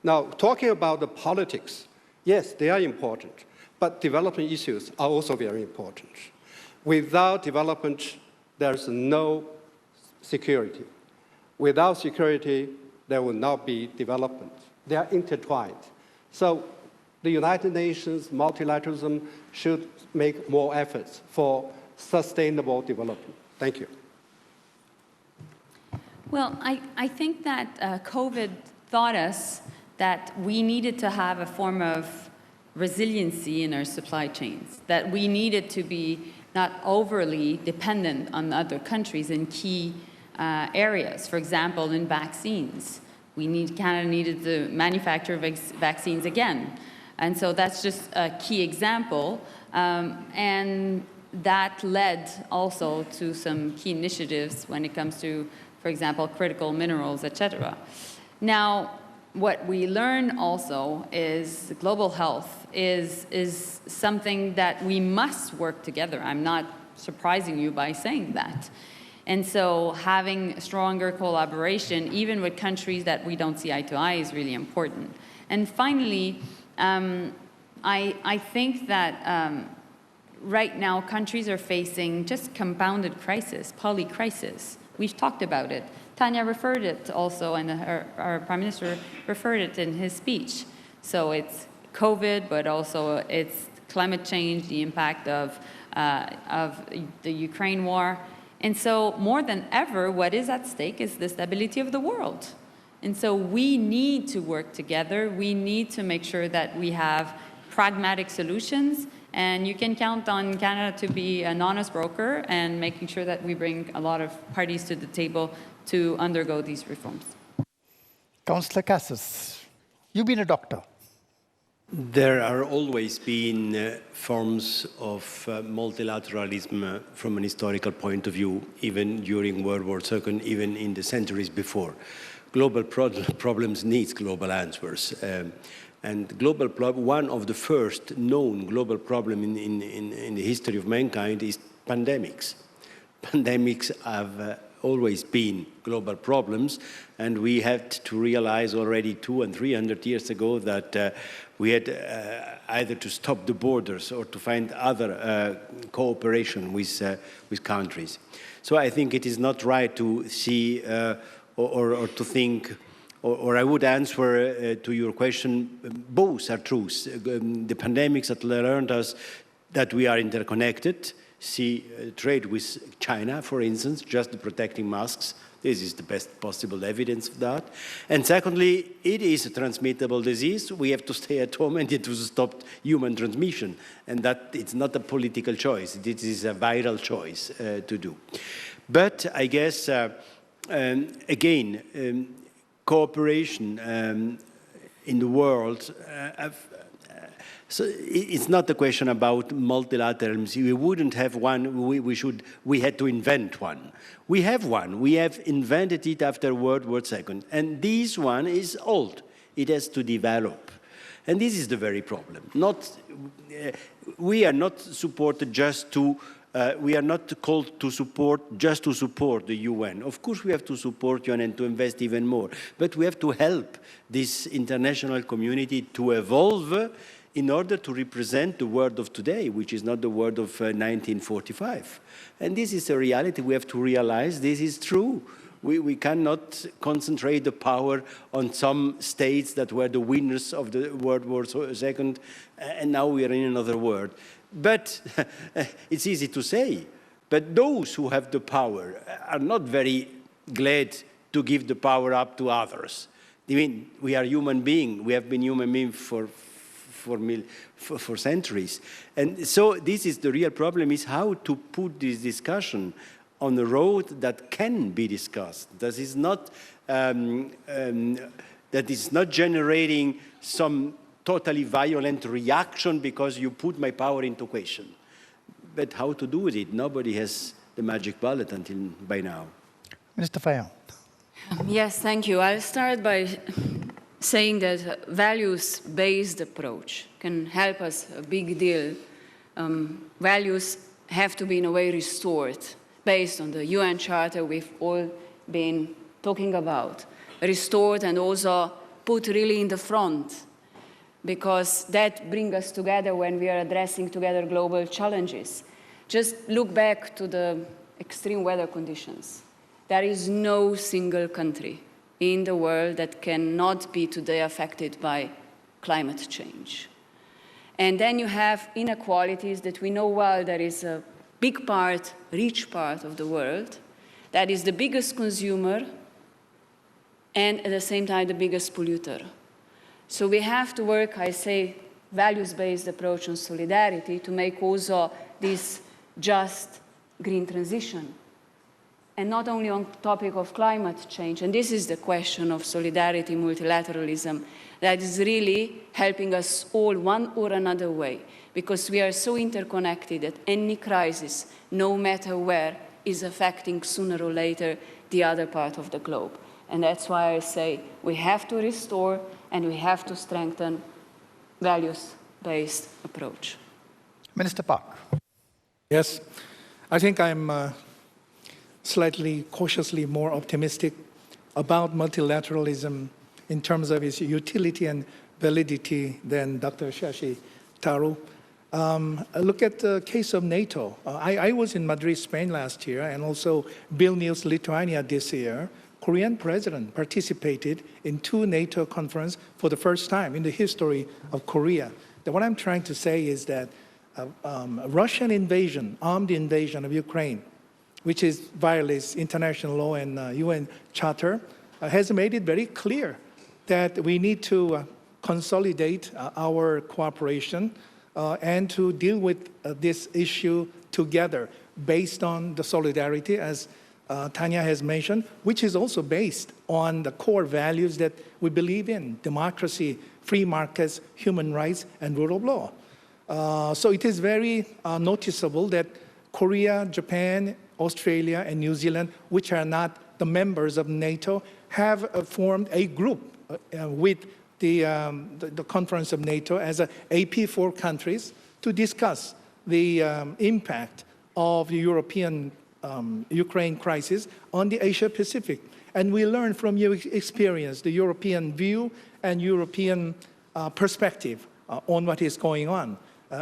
Now, talking about the politics, yes, they are important, but development issues are also very important. Without development, there's no security. Without security, there will not be development. They are intertwined. So the United Nations, multilateralism should make more efforts for sustainable development. Thank you. Well, I think that COVID taught us that we needed to have a form of resiliency in our supply chains, that we needed to be not overly dependent on other countries in key areas. For example, in vaccines, Canada needed to manufacture vaccines again. And so that's just a key example. And that led also to some key initiatives when it comes to, for example, critical minerals, etc. Now, what we learn also is global health is something that we must work together. I'm not surprising you by saying that. And so having stronger collaboration, even with countries that we don't see eye to eye, is really important. And finally, I think that right now countries are facing just compounded crisis, polycrisis. We've talked about it. Tanja referred it also, and our Prime Minister referred it in his speech. So it's COVID, but also it's climate change, the impact of the Ukraine war. And so more than ever, what is at stake is the stability of the world. And so we need to work together. We need to make sure that we have pragmatic solutions. And you can count on Canada to be an honest broker and making sure that we bring a lot of parties to the table to undergo these reforms. Councillor Cassis, you've been a doctor. There are always been forms of multilateralism from an historical point of view, even during World War II, even in the centuries before. Global problems need global answers. And one of the first known global problems in the history of mankind is pandemics. Pandemics have always been global problems, and we had to realize already 200 and 300 years ago that we had either to stop the borders or to find other cooperation with countries. So I think it is not right to see or to think, or I would answer to your question, both are true. The pandemics have learned us that we are interconnected. See trade with China, for instance, just protecting masks. This is the best possible evidence of that. And secondly, it is a transmittable disease. We have to stay at home and to stop human transmission. And that it's not a political choice. It is a viral choice to do. But I guess, again, cooperation in the world, so it's not a question about multilateralism. We wouldn't have one, we had to invent one. We have one. We have invented it after World War II. And this one is old. It has to develop. And this is the very problem. We are not supported just to, we are not called to support just to support the UN. Of course, we have to support UN and to invest even more. But we have to help this international community to evolve in order to represent the world of today, which is not the world of 1945. And this is a reality we have to realize. This is true. We cannot concentrate the power on some states that were the winners of the World War II, and now we are in another world. But it's easy to say. But those who have the power are not very glad to give the power up to others. I mean, we are human beings. We have been human beings for centuries. And so this is the real problem, is how to put this discussion on a road that can be discussed. That is not generating some totally violent reaction because you put my power into question. But how to do with it? Nobody has the magic bullet until by now. Minister Fajon. Yes, thank you. I'll start by saying that values-based approach can help us a big deal. Values have to be in a way restored based on the UN Charter we've all been talking about. Restored and also put really in the front, because that brings us together when we are addressing together global challenges. Just look back to the extreme weather conditions. There is no single country in the world that cannot be today affected by climate change. And then you have inequalities that we know well. There is a big part, rich part of the world that is the biggest consumer and at the same time the biggest polluter. So we have to work, I say, values-based approach on solidarity to make also this just green transition. And not only on topic of climate change, and this is the question of solidarity, multilateralism, that is really helping us all one or another way, because we are so interconnected that any crisis, no matter where, is affecting sooner or later the other part of the globe. And that's why I say we have to restore and we have to strengthen values-based approach. Minister Park. Yes, I think I'm slightly cautiously more optimistic about multilateralism in terms of its utility and validity than Dr. Shashi Tharoor. Look at the case of NATO. I was in Madrid, Spain last year, and also Vilnius, Lithuania this year. Korean president participated in 2 NATO conferences for the first time in the history of Korea. What I'm trying to say is that Russian invasion, armed invasion of Ukraine, which violates international law and UN Charter, has made it very clear that we need to consolidate our cooperation and to deal with this issue together based on the solidarity, as Tanja has mentioned, which is also based on the core values that we believe in: democracy, free markets, human rights, and rule of law. So it is very noticeable that Korea, Japan, Australia, and New Zealand, which are not the members of NATO, have formed a group with the Conference of NATO as a AP4 countries to discuss the impact of the European Ukraine crisis on the Asia-Pacific. And we learn from your experience, the European view and European perspective on what is going on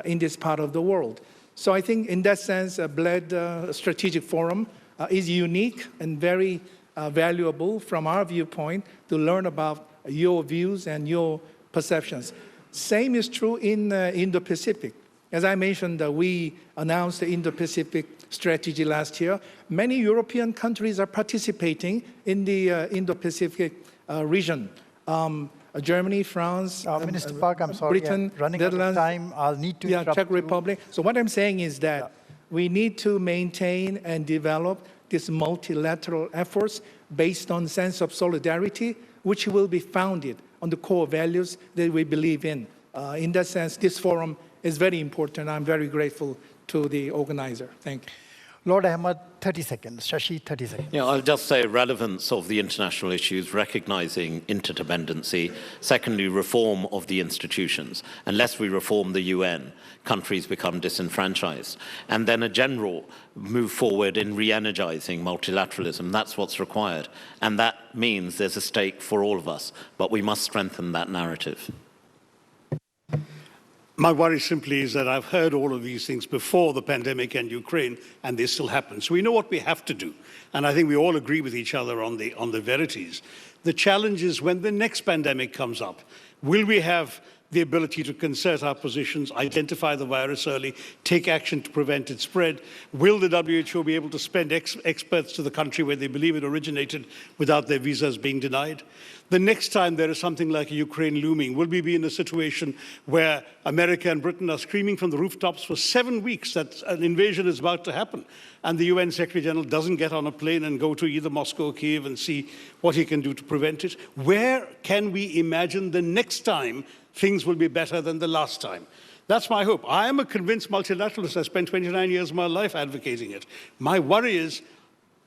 in this part of the world. So I think in that sense, BLED Strategic Forum is unique and very valuable from our viewpoint to learn about your views and your perceptions. Same is true in Indo-Pacific. As I mentioned, we announced the Indo-Pacific strategy last year. Many European countries are participating in the Indo-Pacific region. Germany, France, Minister Park, I'm sorry, Britain, running Netherlands, out of time. I'll need to interrupt Czech you. Republic. So what I'm saying is that we need to maintain and develop these multilateral efforts based on sense of solidarity, which will be founded on the core values that we believe in. In that sense, this forum is very important. I'm very grateful to the organizer. Thank you. Lord Ahmad, 30 seconds. Shashi, 30 seconds. Yeah, I'll just say relevance of the international issues, recognizing interdependency. Secondly, reform of the institutions. Unless we reform the UN, countries become disenfranchised. And then a general move forward in re-energizing multilateralism. That's what's required. And that means there's a stake for all of us, but we must strengthen that narrative. My worry simply is that I've heard all of these things before the pandemic and Ukraine, and they still happen. So we know what we have to do. And I think we all agree with each other on the verities. The challenge is when the next pandemic comes up, will we have the ability to concert our positions, identify the virus early, take action to prevent its spread? Will the WHO be able to send experts to the country where they believe it originated without their visas being denied? The next time there is something like Ukraine looming, will we be in a situation where America and Britain are screaming from the rooftops for 7 weeks that an invasion is about to happen, and the UN Secretary General doesn't get on a plane and go to either Moscow or Kiev and see what he can do to prevent it? Where can we imagine the next time things will be better than the last time? That's my hope. I am a convinced multilateralist. I spent 29 years of my life advocating it. My worry is,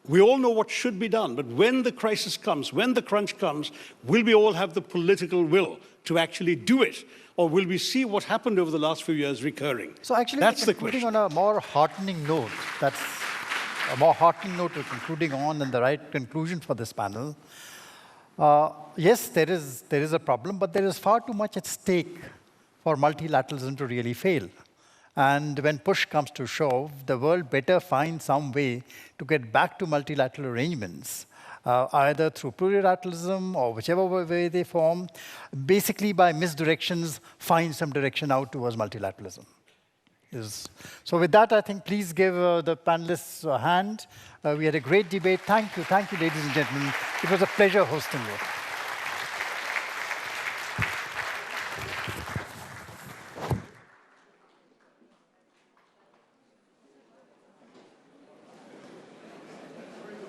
we all know what should be done, but when the crisis comes, when the crunch comes, will we all have the political will to actually do it? Or will we see what happened over the last few years recurring? So actually, that's the concluding question. on a more heartening note, that's a more heartening note to concluding on and the right conclusion for this panel. Yes, there is a problem, but there is far too much at stake for multilateralism to really fail. And when push comes to shove, the world better find some way to get back to multilateral arrangements either through plurilateralism or whichever way they form, basically by misdirections, find some direction out towards multilateralism. So with that, I think please give the panelists a hand. We had a great debate. Thank you, ladies and gentlemen. It was a pleasure hosting you.